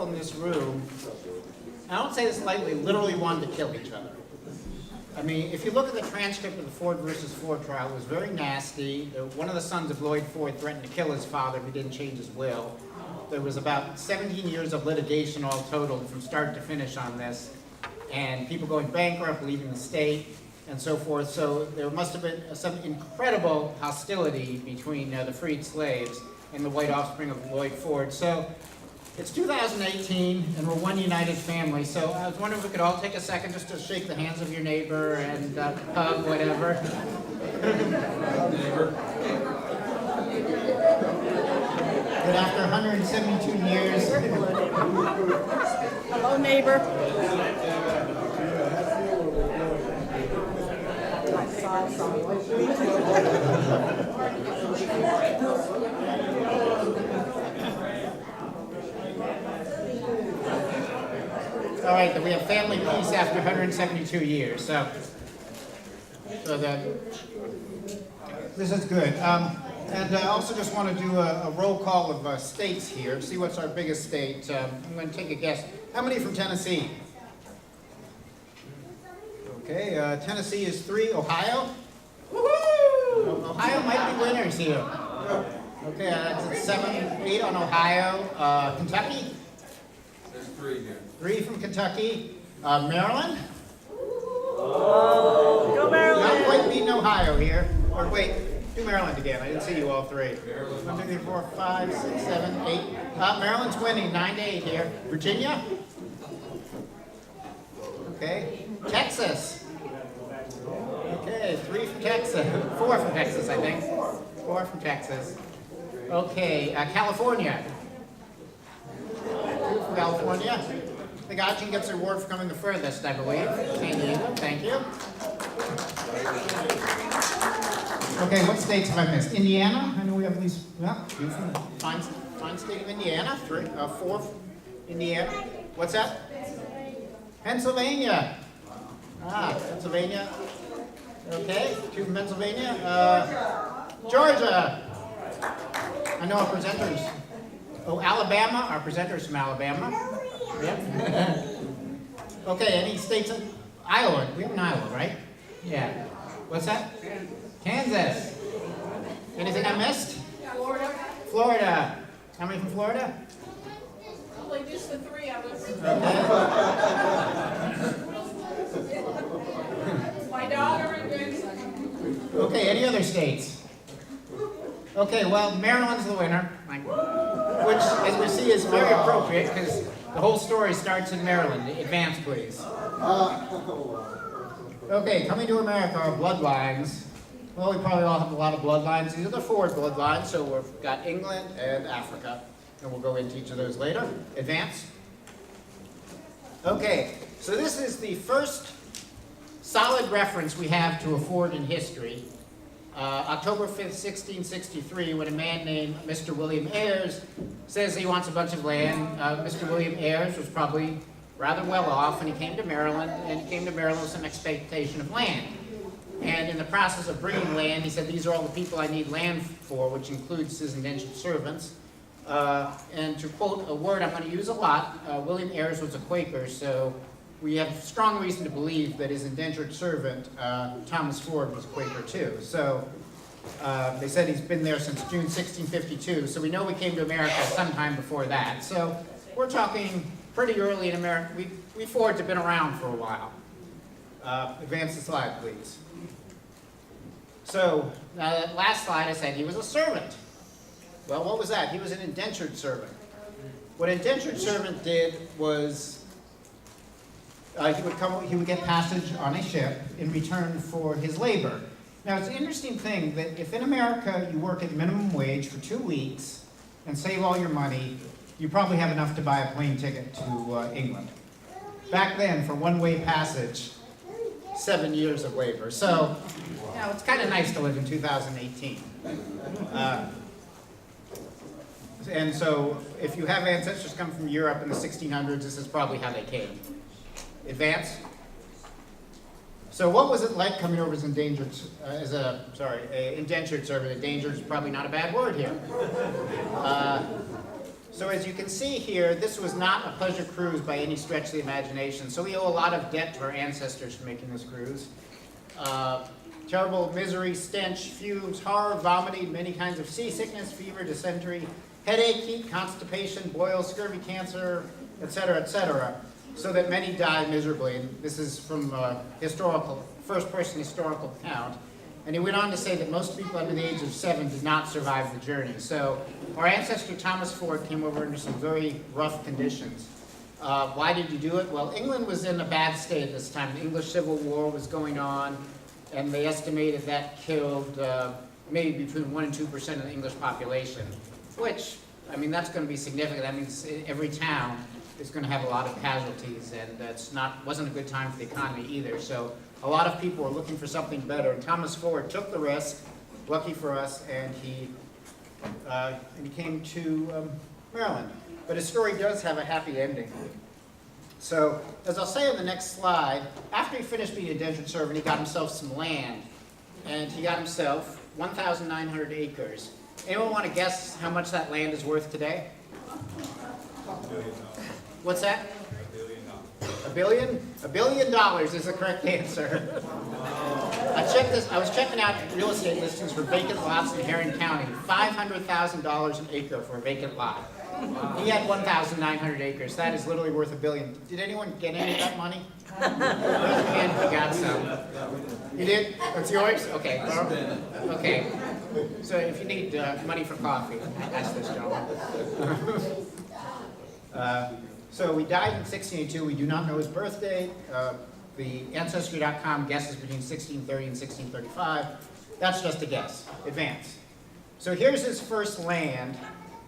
people in this room, I don't say this lightly, literally wanted to kill each other. I mean, if you look at the transcript of the Ford versus Ford trial, it was very nasty. One of the sons of Lloyd Ford threatened to kill his father if he didn't change his will. There was about 17 years of litigation all totaled from start to finish on this, and people going bankrupt, leaving the state, and so forth. So there must have been some incredible hostility between the freed slaves and the white offspring of Lloyd Ford. So it's 2018, and we're one united family. So I was wondering if we could all take a second just to shake the hands of your neighbor and hug, whatever. Neighbor. But after 172 years, Hello, neighbor. all right, that we have family peace after 172 years. So that this is good. And I also just want to do a roll call of states here, see what's our biggest state. I'm going to take a guess. How many from Tennessee? Okay, Tennessee is 3. Ohio? Woohoo! Ohio might be winners here. Okay, that's 7, 8 on Ohio. Kentucky? There's 3 here. 3 from Kentucky. Maryland? Go Maryland. Not quite beating Ohio here. Or wait, do Maryland again. I didn't see you all 3. Maryland. 1, 2, 3, 4, 5, 6, 7, 8. Maryland's winning, 9-8 here. Virginia? Okay. Texas? Okay, 3 from Texas. 4 from Texas, I think. 4 from Texas. Okay, California? 2 from California. I think Achin gets a reward for coming the furthest, I believe. San Diego, thank you. Okay, what states have I missed? Indiana? I know we have these. Yeah, fine state of Indiana. 4 from Indiana. What's that? Pennsylvania. Pennsylvania. Okay, 2 from Pennsylvania. Georgia. I know our presenters. Oh, Alabama. Our presenters from Alabama. Yep. Okay, any states? Iowa. We have an Iowa, right? Yeah. What's that? Kansas. Anything I missed? Florida. Florida. How many from Florida? Only just the 3 of us. My daughter and grandson. Okay, any other states? Okay, well, Maryland's the winner, which, as we see, is very appropriate because the whole story starts in Maryland. Advance, please. Okay, coming to America are bloodlines. Well, we probably all have a lot of bloodlines. These are the Ford bloodlines, so we've got England and Africa, and we'll go into each of those later. Advance. Okay, so this is the first solid reference we have to a Ford in history. October 5th, 1663, when a man named Mr. William Ayres says he wants a bunch of land. Mr. William Ayres was probably rather well off, and he came to Maryland, with some expectation of land. And in the process of bringing land, he said, these are all the people I need land for, which includes his indentured servants. And to quote a word I'm going to use a lot, William Ayres was a Quaker, so we have strong reason to believe that his indentured servant, Thomas Ford, was a Quaker too. So they said he's been there since June 1652, so we know we came to America sometime before that. So we're talking pretty early in America. We Fords have been around for a while. Advance the slide, please. So that last slide I said he was a servant. Well, what was that? He was an indentured servant. What an indentured servant did was he would get passage on a ship in return for his labor. Now, it's an interesting thing that if in America you work at minimum wage for 2 weeks and save all your money, you probably have enough to buy a plane ticket to England. Back then, for one-way passage, 7 years of labor. So, you know, it's kind of nice to live in 2018. And so, if you have ancestors come from Europe in the 1600s, this is probably how they came. Advance. So what was it like coming over as indentured servant? Endangered is probably not a bad word here. So as you can see here, this was not a pleasure cruise by any stretch of the imagination. So we owe a lot of debt to our ancestors for making this cruise. Terrible misery, stench, fumes, horror, vomiting, many kinds of seasickness, fever, dysentery, headache, heat, constipation, boils, scurvy, cancer, etc., so that many died miserably. And this is from first-person historical account. And he went on to say that most people under the age of 7 did not survive the journey. So our ancestor Thomas Ford came over under some very rough conditions. Why did he do it? Well, England was in a bad state at this time. The English Civil War was going on, and they estimated that killed maybe between 1% and 2% of the English population, which, I mean, that's going to be significant. That means every town is going to have a lot of casualties, and wasn't a good time for the economy either. So a lot of people were looking for something better, and Thomas Ford took the risk, lucky for us, and he came to Maryland. But his story does have a happy ending. So, as I'll say on the next slide, after he finished being a indentured servant, he got himself some land, and he got himself 1,900 acres. Anyone want to guess how much that land is worth today? $1 billion. What's that? $1 billion. $1 billion is the correct answer. I was checking out real estate listings for vacant lots in Herring County. $500,000 an acre for a vacant lot. He had 1,900 acres. That is literally worth $1 billion. Did anyone get any of that money? Raise your hand if you got some. You did? That's yours? Okay. Okay. So if you need money for coffee, ask this gentleman. So we died in 1682. We do not know his birth date. The Ancestry.com guesses between 1630 and 1635. That's just a guess. Advance. So here's his first land.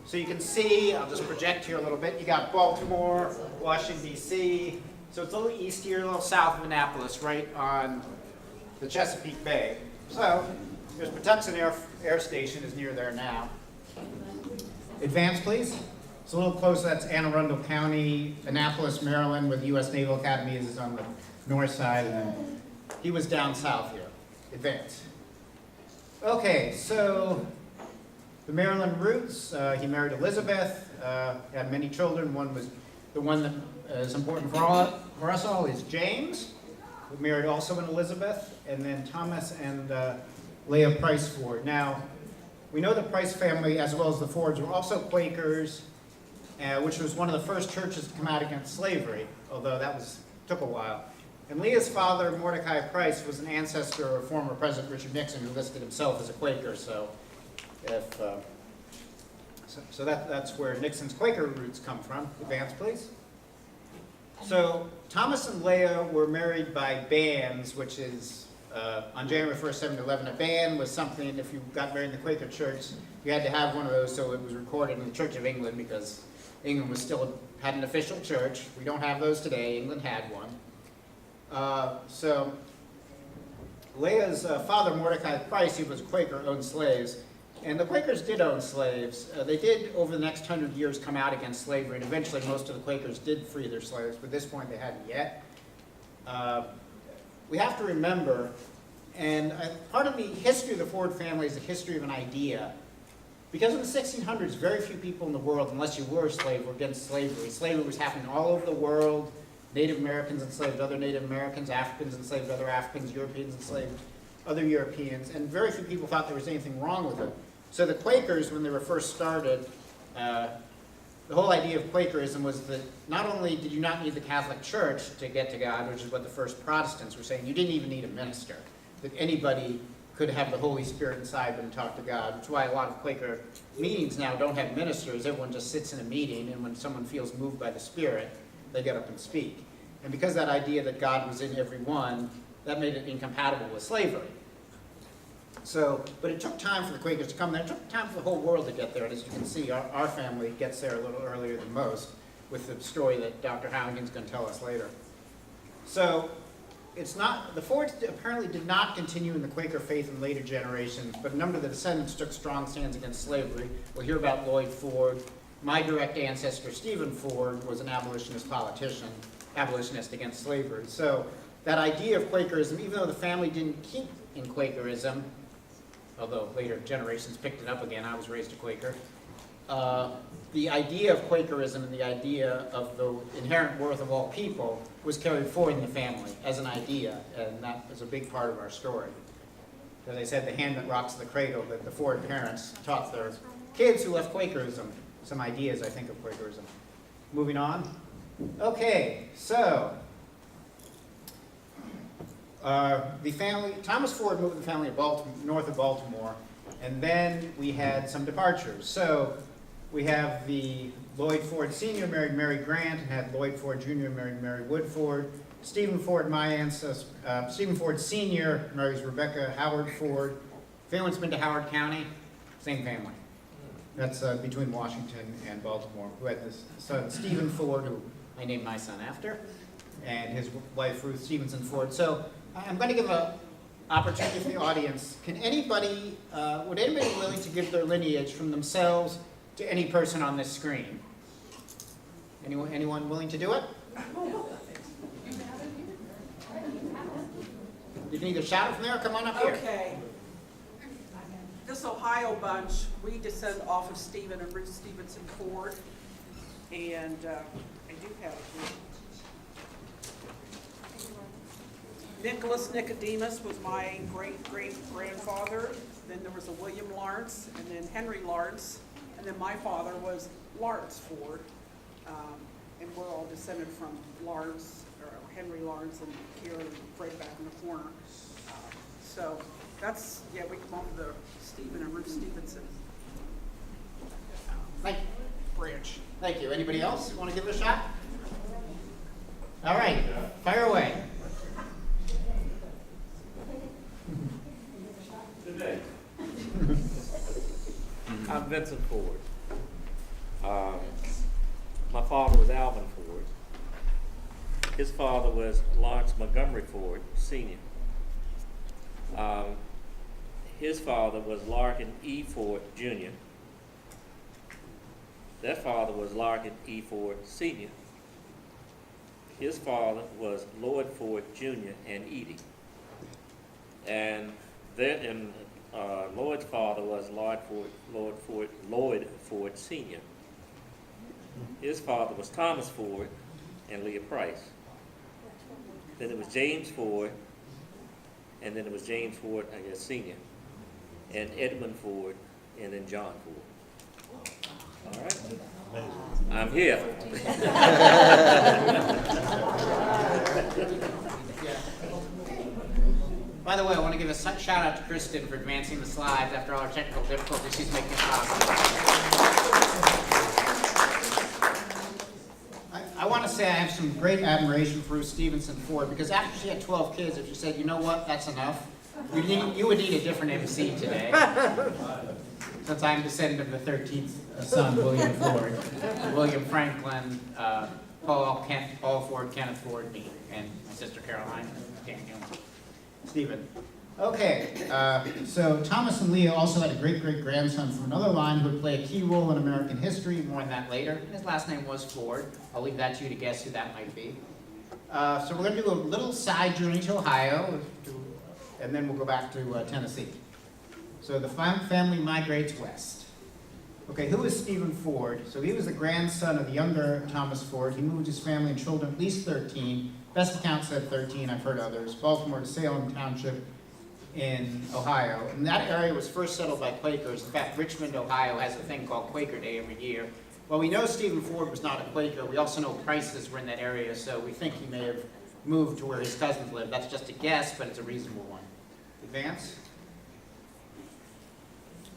So you can see, I'll just project here a little bit. You got Baltimore, Washington, D.C. So it's a little east here, a little south of Annapolis, right on the Chesapeake Bay. So there's Patuxent Air Station is near there now. Advance, please. It's a little closer. That's Anne Arundel County, Annapolis, Maryland, where the U.S. Naval Academy is on the north side. And then he was down south here. Advance. Okay, so the Maryland roots, he married Elizabeth, had many children. One was the one that is important for us all is James, who married also an Elizabeth, and then Thomas and Leah Price Ford. Now, we know the Price family, as well as the Fords, were also Quakers, which was one of the first churches to come out against slavery, although took a while. And Leah's father, Mordecai Price, was an ancestor of former President Richard Nixon, who listed himself as a Quaker. So, that's where Nixon's Quaker roots come from. Advance, please. So Thomas and Leah were married by banns, which is on January 1st, 1711. A ban was something, if you got married in the Quaker church, you had to have one of those, so it was recorded in the Church of England, because England had an official church. We don't have those today. England had one. So Leah's father, Mordecai Price, he was a Quaker, owned slaves. And the Quakers did own slaves. They did, over the next 100 years, come out against slavery, and eventually most of the Quakers did free their slaves, but at this point they hadn't yet. We have to remember, and part of the history of the Ford family is the history of an idea. Because in the 1600s, very few people in the world, unless you were a slave, were against slavery. Slavery was happening all over the world. Native Americans enslaved other Native Americans, Africans enslaved other Africans, Europeans enslaved other Europeans, and very few people thought there was anything wrong with it. So the Quakers, when they were first started, the whole idea of Quakerism was that not only did you not need the Catholic Church to get to God, which is what the first Protestants were saying, you didn't even need a minister. That anybody could have the Holy Spirit inside them and talk to God, which is why a lot of Quaker meetings now don't have ministers. Everyone just sits in a meeting, and when someone feels moved by the Spirit, they get up and speak. And because that idea that God was in everyone, that made it incompatible with slavery. So, but it took time for the Quakers to come there. It took time for the whole world to get there. And as you can see, our family gets there a little earlier than most, with the story that Dr. Halligan's going to tell us later. So, the Fords apparently did not continue in the Quaker faith in later generations, but a number of the descendants took strong stands against slavery. We'll hear about Lloyd Ford. My direct ancestor, Stephen Ford, was an abolitionist politician, abolitionist against slavery. So that idea of Quakerism, even though the family didn't keep in Quakerism, although later generations picked it up again, I was raised a Quaker, the idea of Quakerism and the idea of the inherent worth of all people was carried forward in the family as an idea, and that was a big part of our story. As I said, the hand that rocks the cradle, that the Ford parents taught their kids who left Quakerism some ideas, I think, of Quakerism. Moving on. Okay, so the family, Thomas Ford moved the family to Baltimore, north of Baltimore, and then we had some departures. So we have the Lloyd Ford Sr. married Mary Grant and had Lloyd Ford Jr. married Mary Woodford. Stephen Ford, my ancestor, Stephen Ford Sr. marries Rebecca Howard Ford. If anyone's been to Howard County, same family. That's between Washington and Baltimore, who had this son, Stephen Ford, who I named my son after, and his wife, Ruth Stevenson Ford. So I'm going to give an opportunity for the audience. Can anybody, would anybody be willing to give their lineage from themselves to any person on this screen? Anyone willing to do it? You can either shout it from there or come on up here. Okay. This Ohio bunch, we descend off of Stephen and Ruth Stevenson Ford. And I do have it here. Nicholas Nicodemus was my great-great-grandfather. Then there was a William Lawrence, and then Henry Lawrence. And then my father was Lawrence Ford. And we're all descended from Lawrence, or Henry Lawrence, and Kieran right back in the corner. So that's, yeah, we come off the Stephen and Ruth Stevenson Thank you. branch. Thank you. Anybody else want to give it a shot? All right, fire away. Today. I'm Vincent Ford. My father was Alvin Ford. His father was Lawrence Montgomery Ford, Sr. His father was Larkin E. Ford, Jr. Their father was Larkin E. Ford, Sr. His father was Lloyd Ford, Jr. and Edie. And Lloyd's father was Lloyd Ford, Sr. His father was Thomas Ford and Leah Price. Then it was James Ford, and then it was James Ford, I guess, Sr., and Edmund Ford, and then John Ford. All right. I'm here. By the way, I want to give a shout out to Kristen for advancing the slides after all our technical difficulties. She's making it possible. I want to say I have some great admiration for Ruth Stevenson Ford, because after she had 12 kids, if she said, you know what, that's enough, you would need a different MC today. Since I'm descendant of the 13th son, William Ford, William Franklin, Paul Ford, Kenneth Ford, me, and my sister Caroline, Daniel, Stephen. Okay, so Thomas and Leah also had a great-great-grandson from another line who would play a key role in American history, more on that later. His last name was Ford. I'll leave that to you to guess who that might be. So we're going to do a little side journey to Ohio, and then we'll go back to Tennessee. So the family migrates west. Okay, who is Stephen Ford? So he was the grandson of the younger Thomas Ford. He moved his family and children at least 13. Best account said 13, I've heard others. Baltimore to Salem Township in Ohio. And that area was first settled by Quakers. In fact, Richmond, Ohio has a thing called Quaker Day every year. Well, we know Stephen Ford was not a Quaker. We also know Prices were in that area, so we think he may have moved to where his cousins lived. That's just a guess, but it's a reasonable one. Advance.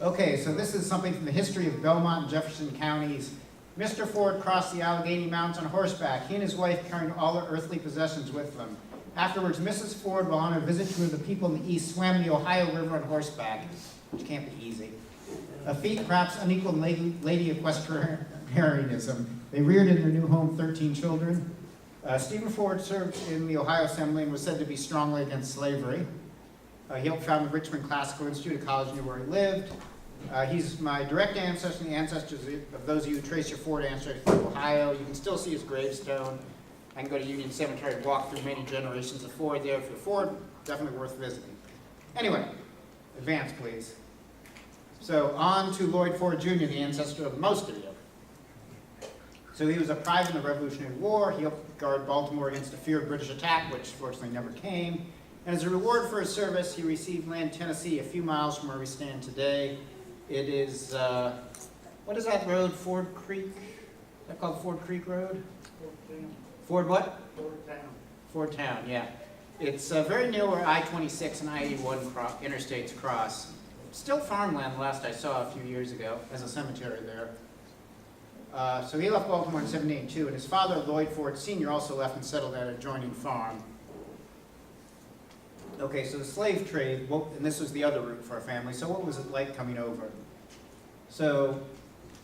Okay, so this is something from the history of Belmont and Jefferson counties. Mr. Ford crossed the Allegheny Mountains on horseback. He and his wife carried all their earthly possessions with them. Afterwards, Mrs. Ford, while on her visit to the people in the east, swam the Ohio River on horseback, which can't be easy. A feat perhaps unequaled in lady equestrianism. They reared in their new home 13 children. Stephen Ford served in the Ohio Assembly and was said to be strongly against slavery. He helped found the Richmond Classical Institute, a college near where he lived. He's my direct ancestor and the ancestors of those of you who trace your Ford ancestry through Ohio. You can still see his gravestone. I can go to Union Cemetery and walk through many generations of Ford there. If you're Ford, definitely worth visiting. Anyway, advance, please. So on to Lloyd Ford Jr., the ancestor of most of you. So he was a private in the Revolutionary War. He helped guard Baltimore against a feared British attack, which fortunately never came. And as a reward for his service, he received land in Tennessee a few miles from where we stand today. It is, what is that road, Ford Creek? Is that called Ford Creek Road? Ford what? Ford Town, yeah. It's very near where I-26 and I-81 interstates cross. Still farmland, last I saw a few years ago, as a cemetery there. So he left Baltimore in 1782, and his father, Lloyd Ford Sr., also left and settled at an adjoining farm. Okay, so the slave trade, and this was the other route for our family, so what was it like coming over? So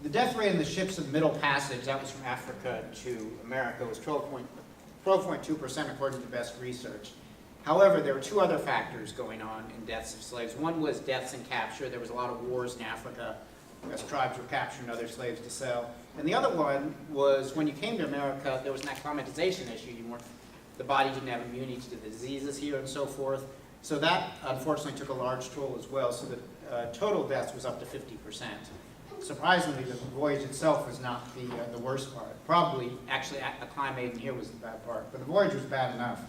the death rate in the ships of Middle Passage, that was from Africa to America, was 12.2% according to best research. However, there were two other factors going on in deaths of slaves. One was deaths and capture. There was a lot of wars in Africa as tribes were capturing other slaves to sell. And the other one was when you came to America, there was an acclimatization issue. The body didn't have immunity to the diseases here and so forth. So that, unfortunately, took a large toll as well. So the total deaths was up to 50%. Surprisingly, the voyage itself was not the worst part. Probably, actually, acclimating here was the bad part. But the voyage was bad enough.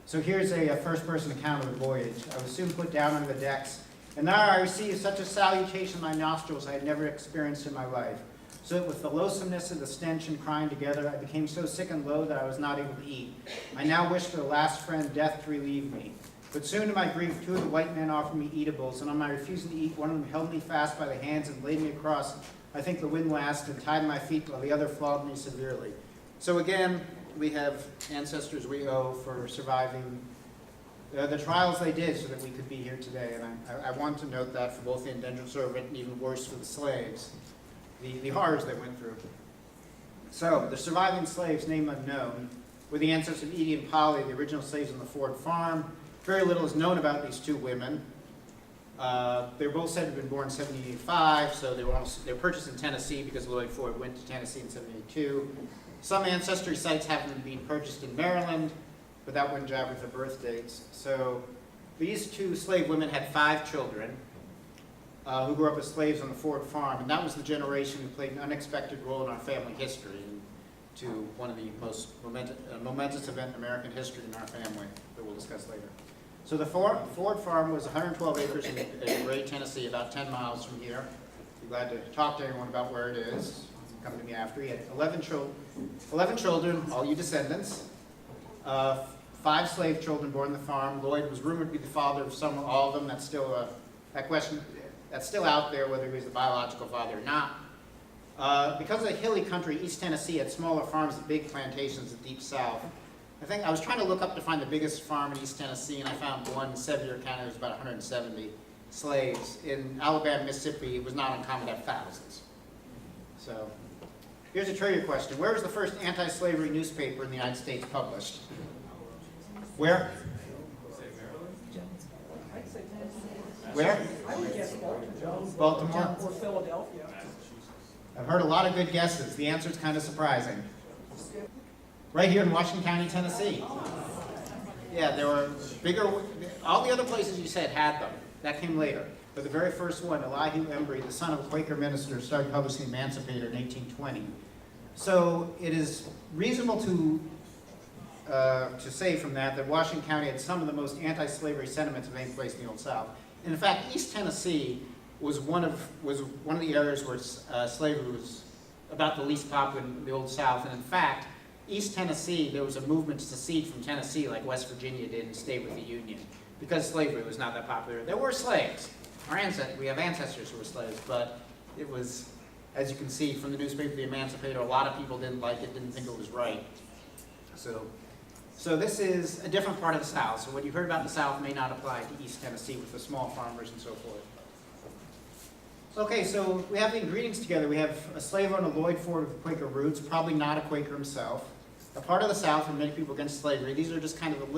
So here's a first-person account of the voyage. I was soon put down on the decks, and there I received such a salutation in my nostrils I had never experienced in my life. So that with the loathsomeness of the stench and crying together, I became so sick and low that I was not able to eat. I now wished for the last friend, death, to relieve me. But soon to my grief, two of the white men offered me eatables, and on my refusing to eat, one of them held me fast by the hands and laid me across, I think, the windlass, and tied my feet while the other flogged me severely. So again, we have ancestors we owe for surviving the trials they did so that we could be here today. And I want to note that for both the indentured servant and even worse for the slaves, the horrors they went through. So the surviving slaves, name unknown, were the ancestors of Edie and Polly, the original slaves on the Ford farm. Very little is known about these two women. They were both said to have been born in 1785, so they were purchased in Tennessee because Lloyd Ford went to Tennessee in 1782. Some ancestry sites have them being purchased in Maryland, but that wouldn't jive with their birth dates. So these two slave women had 5 children who grew up as slaves on the Ford farm, and that was the generation who played an unexpected role in our family history, and to one of the most momentous event in American history in our family that we'll discuss later. So the Ford farm was 112 acres in Gray, Tennessee, about 10 miles from here. Be glad to talk to anyone about where it is. Come to me after. He had 11 children, all you descendants. 5 slave children born on the farm. Lloyd was rumored to be the father of all of them. That's still that question. That's still out there whether he was the biological father or not. Because of the hilly country, East Tennessee had smaller farms and big plantations in the deep south. I was trying to look up to find the biggest farm in East Tennessee, and I found one in Sevier County. There was about 170 slaves. In Alabama, Mississippi, it was not uncommon to have thousands. So here's a trivia question. Where was the first anti-slavery newspaper in the United States published? Where? Where? I would guess Baltimore. Baltimore? Or Philadelphia. I've heard a lot of good guesses. The answer is kind of surprising. Right here in Washington County, Tennessee. Yeah, there were bigger, all the other places you said had them. That came later. But the very first one, Elihu Embry, the son of a Quaker minister, started publishing Emancipator in 1820. So it is reasonable to say from that Washington County had some of the most anti-slavery sentiments of any place in the Old South. And in fact, East Tennessee was one of the areas where slavery was about the least popular in the Old South. And in fact, East Tennessee, there was a movement to secede from Tennessee like West Virginia did and stay with the Union because slavery was not that popular. There were slaves. We have ancestors who were slaves, but it was, as you can see from the newspaper, The Emancipator, a lot of people didn't like it, didn't think it was right. So this is a different part of the South. So what you heard about the South may not apply to East Tennessee with the small farmers and so forth. Okay, so we have the ingredients together. We have a slave owner, Lloyd Ford, with Quaker roots, probably not a Quaker himself. A part of the South where many people against slavery. These are just kind of the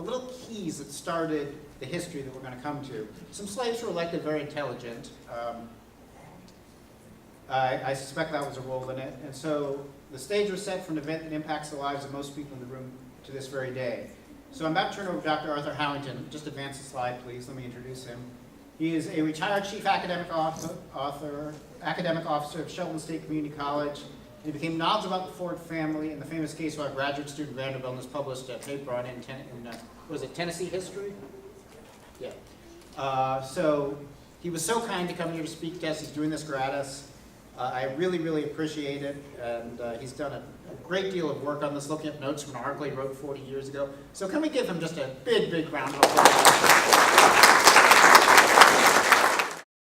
little keys that started the history that we're going to come to. Some slaves were elected very intelligent. I suspect that was a role in it. And so the stage was set for an event that impacts the lives of most people in the room to this very day. So I'm about to turn over to Dr. Arthur Howington. Just advance the slide, please. Let me introduce him. He is a retired chief academic academic officer of Shelton State Community College. He became knowledgeable about the Ford family and the famous case of our graduate student Vanderbilt and has published a paper on it in was it Tennessee history? Yeah. So he was so kind to come here to speak to us. He's doing this gratis. I really, really appreciate it. And he's done a great deal of work on this, looking at notes from an article he wrote 40 years ago. So can we give him just a big, big round of applause?